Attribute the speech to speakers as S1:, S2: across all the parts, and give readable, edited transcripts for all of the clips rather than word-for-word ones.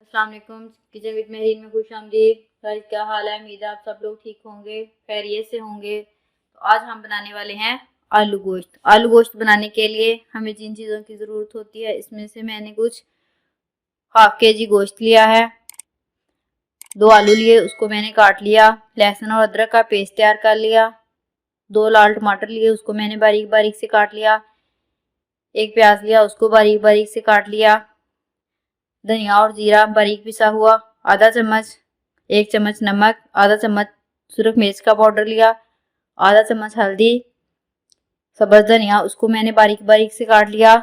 S1: अस्सलाम वालेकुम। Kitchen with Mehreen में खुश आमदीद। गाइस, क्या हाल है? उम्मीद है आप सब लोग ठीक होंगे, खैरियत से होंगे। तो आज हम बनाने वाले हैं आलू गोश्त। आलू गोश्त बनाने के लिए हमें जिन चीज़ों की ज़रूरत होती है, इसमें से मैंने कुछ हाफ के जी गोश्त लिया है। 2 आलू लिए, उसको मैंने काट लिया। लहसुन और अदरक का पेस्ट तैयार कर लिया। 2 लाल टमाटर लिए, उसको मैंने बारीक बारीक से काट लिया। 1 प्याज लिया, उसको बारीक बारीक से काट लिया। धनिया और जीरा बारीक पिसा हुआ आधा चम्मच। 1 चम्मच नमक, आधा चम्मच सुरख मिर्च का पाउडर लिया। आधा चम्मच हल्दी। सब्ज धनिया, उसको मैंने बारीक बारीक से काट लिया।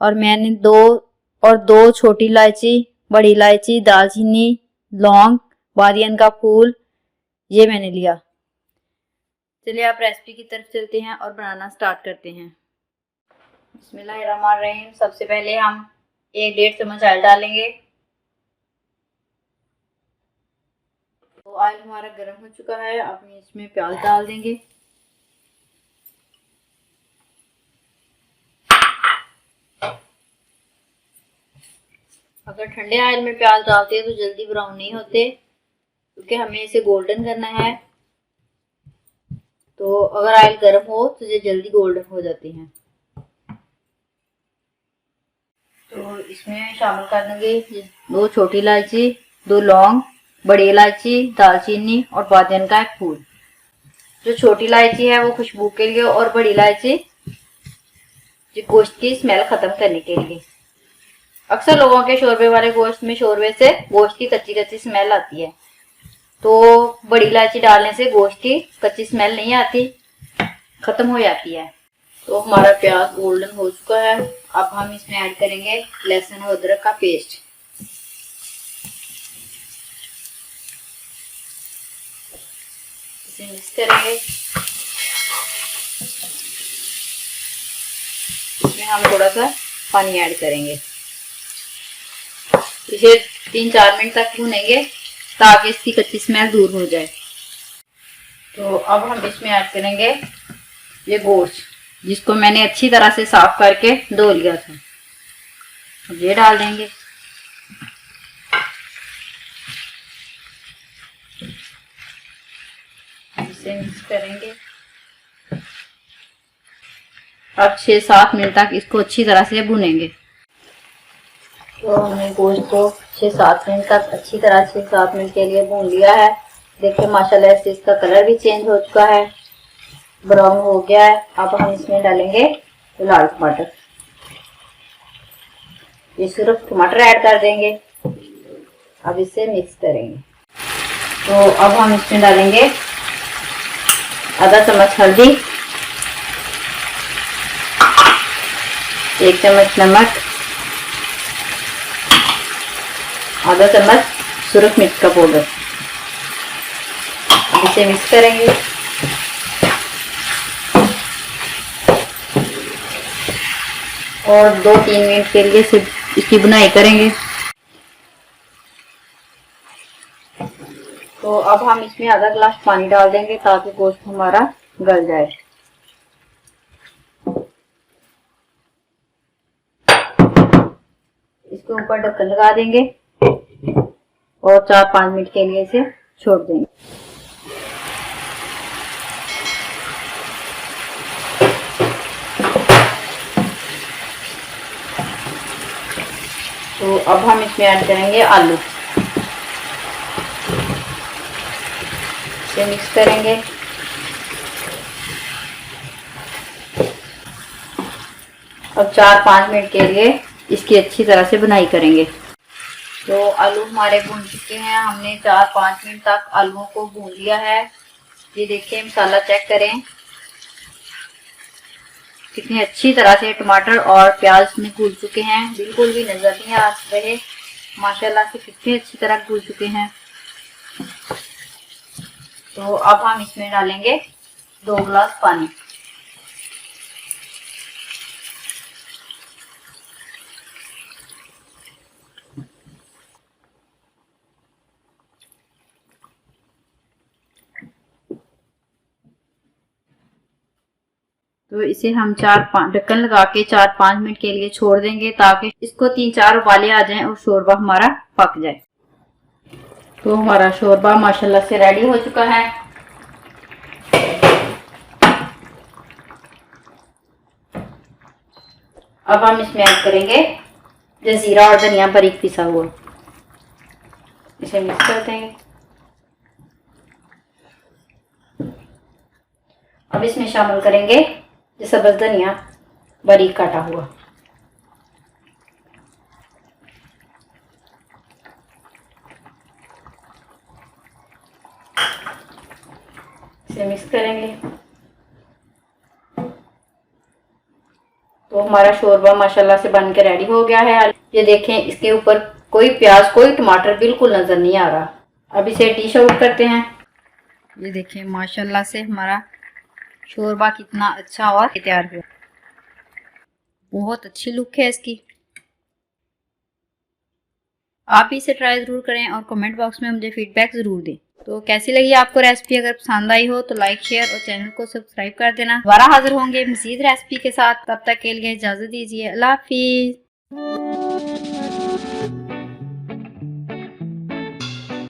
S1: और मैंने दो छोटी इलायची, बड़ी इलायची, दालचीनी, लौंग, बादियन का फूल, ये मैंने लिया। चलिए आप रेसिपी की तरफ चलते हैं और बनाना स्टार्ट करते हैं। बिस्मिल्लाहिर्रहमानिर्रहीम। सबसे पहले हम 1-1.5 चम्मच ऑयल डालेंगे। तो ऑयल हमारा गर्म हो चुका है, अब इसमें प्याज डाल देंगे। अगर ठंडे ऑयल में प्याज डालते हैं तो जल्दी ब्राउन नहीं होते, क्योंकि हमें इसे गोल्डन करना है। तो अगर ऑयल गर्म हो तो ये जल्दी गोल्डन हो जाते हैं। तो इसमें शामिल कर देंगे 2 छोटी इलायची, 2 लौंग, बड़ी इलायची, दालचीनी और बादियन का एक फूल। जो छोटी इलायची है वो खुशबू के लिए, और बड़ी इलायची गोश्त की स्मेल खत्म करने के लिए। अक्सर लोगों के शोरबे वाले गोश्त में शोरबे से गोश्त की कच्ची कच्ची स्मेल आती है, तो बड़ी इलायची डालने से गोश्त की कच्ची स्मेल नहीं आती, खत्म हो जाती है। तो हमारा प्याज गोल्डन हो चुका है। अब हम इसमें ऐड करेंगे लहसुन और अदरक का पेस्ट। इसे मिक्स करेंगे। इसमें हम थोड़ा सा पानी ऐड करेंगे। इसे 3-4 मिनट तक भूनेंगे ताकि इसकी कच्ची स्मेल दूर हो जाए। तो अब हम इसमें ऐड करेंगे ये गोश्त, जिसको मैंने अच्छी तरह से साफ करके धो लिया था। अब ये डाल देंगे। इसे मिक्स करेंगे। अब 6-7 मिनट तक इसको अच्छी तरह से भुनेंगे। तो हमने गोश्त को 6-7 मिनट तक अच्छी तरह से 7 मिनट के लिए भून लिया है। देखिए माशाल्लाह से इसका कलर भी चेंज हो चुका है, ब्राउन हो गया है। अब हम इसमें डालेंगे लाल टमाटर। ये सिर्फ टमाटर ऐड कर देंगे। अब इसे मिक्स करेंगे। तो अब हम इसमें डालेंगे आधा चम्मच हल्दी, 1 चम्मच नमक, आधा चम्मच सुरख मिर्च का पाउडर। इसे मिक्स करेंगे। और 2-3 मिनट के लिए सिर्फ इसकी बुनाई करेंगे। तो अब हम इसमें आधा गिलास पानी डाल देंगे ताकि गोश्त हमारा गल जाए। इसके ऊपर ढक्कन लगा देंगे और 4-5 मिनट के लिए इसे छोड़ देंगे। तो अब हम इसमें ऐड करेंगे आलू। इसे मिक्स करेंगे। अब 4-5 मिनट के लिए इसकी अच्छी तरह से बुनाई करेंगे। तो आलू हमारे भून चुके हैं। हमने 4-5 मिनट तक आलूओं को भून लिया है। ये देखिए, मसाला चेक करें कितनी अच्छी तरह से टमाटर और प्याज में घुल चुके हैं, बिल्कुल भी नजर नहीं आ रहे। माशाल्लाह से कितनी अच्छी तरह घुल चुके हैं। तो अब हम इसमें डालेंगे 2 गिलास पानी। तो इसे हम ढक्कन लगा के 4-5 मिनट के लिए छोड़ देंगे ताकि इसको 3-4 उबाले आ जाएं और शोरबा हमारा पक जाए। तो हमारा शोरबा माशाल्लाह से रेडी हो चुका है। अब हम इसमें ऐड करेंगे जजीरा और धनिया बारीक पिसा हुआ। इसे मिक्स कर देंगे। अब इसमें शामिल करेंगे सब्ज़ धनिया बारीक काटा हुआ। इसे मिक्स करेंगे। तो हमारा शोरबा माशाल्लाह से बन के रेडी हो गया है। ये देखें, इसके ऊपर कोई प्याज कोई टमाटर बिल्कुल नज़र नहीं आ रहा। अब इसे डिश आउट करते हैं। ये देखें माशाल्लाह से हमारा शोरबा कितना अच्छा और तैयार हुआ। बहुत अच्छी लुक है इसकी। आप भी इसे ट्राई ज़रूर करें और कमेंट बॉक्स में मुझे फीडबैक ज़रूर दें। तो कैसी लगी आपको रेसिपी? अगर पसंद आई हो तो लाइक शेयर और चैनल को सब्सक्राइब कर देना। दोबारा हाजिर होंगे मज़ीद रेसिपी के साथ। तब तक के लिए इजाज़त दीजिए। अल्लाह हाफिज़।